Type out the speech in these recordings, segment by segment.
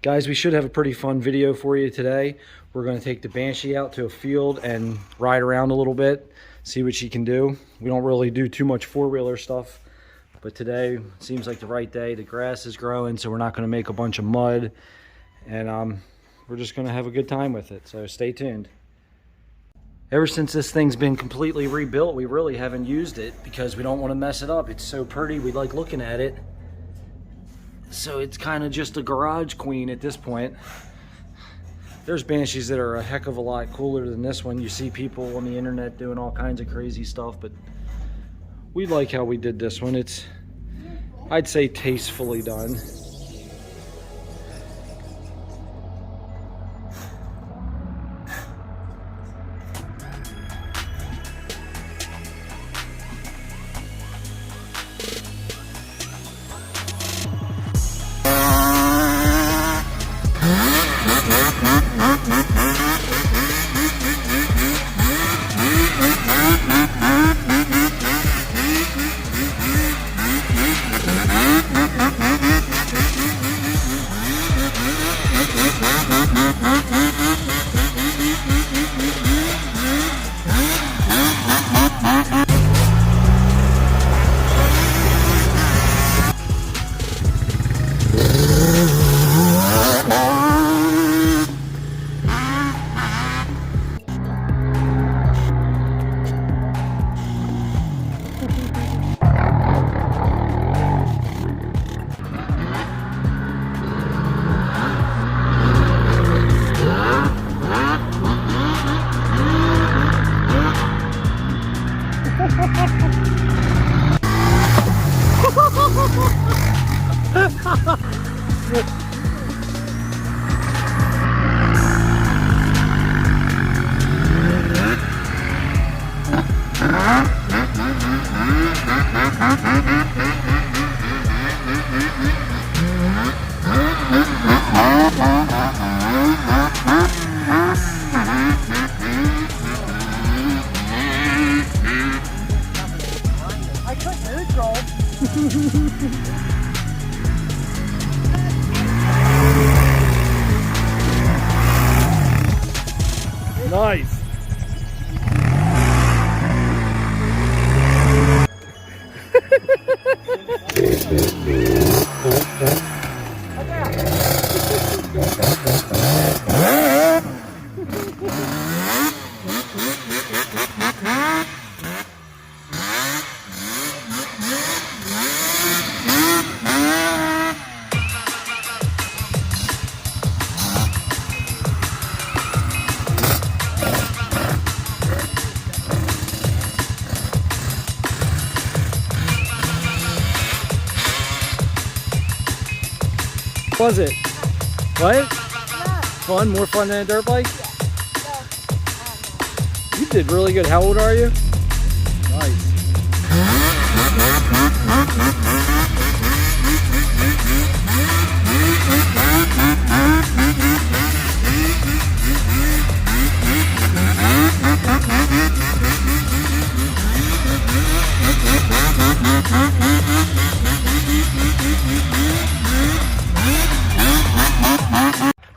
Guys, we should have a pretty fun video for you today. We're going to take the Banshee out to a field and ride around a little bit, see what she can do. We don't really do too much four-wheeler stuff, but today seems like the right day. The grass is growing, so we're not going to make a bunch of mud, and we're just going to have a good time with it, so stay tuned. Ever since this thing's been completely rebuilt, we really haven't used it because we don't want to mess it up. It's so pretty, we like looking at it. So it's kind of just a garage queen at this point. There's Banshees that are a heck of a lot cooler than this one. You see people on the internet doing all kinds of crazy stuff, but we like how we did this one. It's, I'd say, tastefully done. Nice. Was it? What? Yeah. Fun? More fun than a dirt bike? Yeah. You did really good. How old are you? Nice.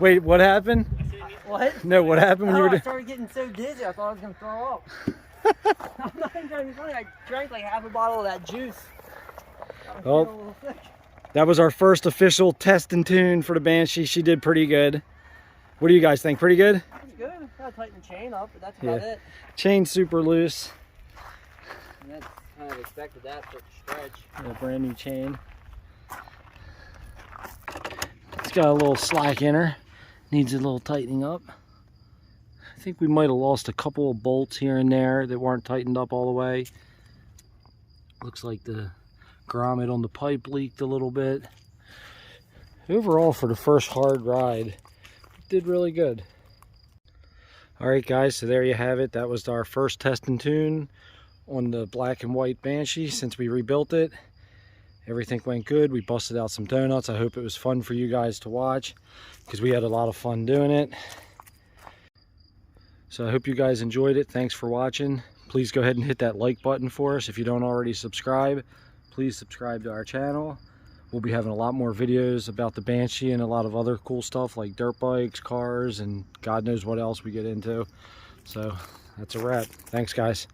Wait, what happened? What? No, what happened when you were I started getting so dizzy, I thought I was going to throw up. I'm not even trying to be funny. I drank like half a bottle of that juice. Well, that was our first official test and tune for the Banshee. She did pretty good. What do you guys think? Pretty good? That's good. Gotta tighten the chain up, but that's about it. Chain's super loose. And that's kind of expected that for the stretch. A brand new chain. It's got a little slack in her. Needs a little tightening up. I think we might have lost a couple of bolts here and there that weren't tightened up all the way. Looks like the grommet on the pipe leaked a little bit. Overall, for the first hard ride, it did really good. Alright guys, so there you have it. That was our first test and tune on the black and white Banshee since we rebuilt it. Everything went good. We busted out some donuts. I hope it was fun for you guys to watch because we had a lot of fun doing it. So I hope you guys enjoyed it. Thanks for watching. Please go ahead and hit that like button for us. If you don't already subscribe, please subscribe to our channel. we'll be having a lot more videos about the Banshee and a lot of other cool stuff like dirt bikes, cars, and God knows what else we get into. So that's a wrap. Thanks, guys.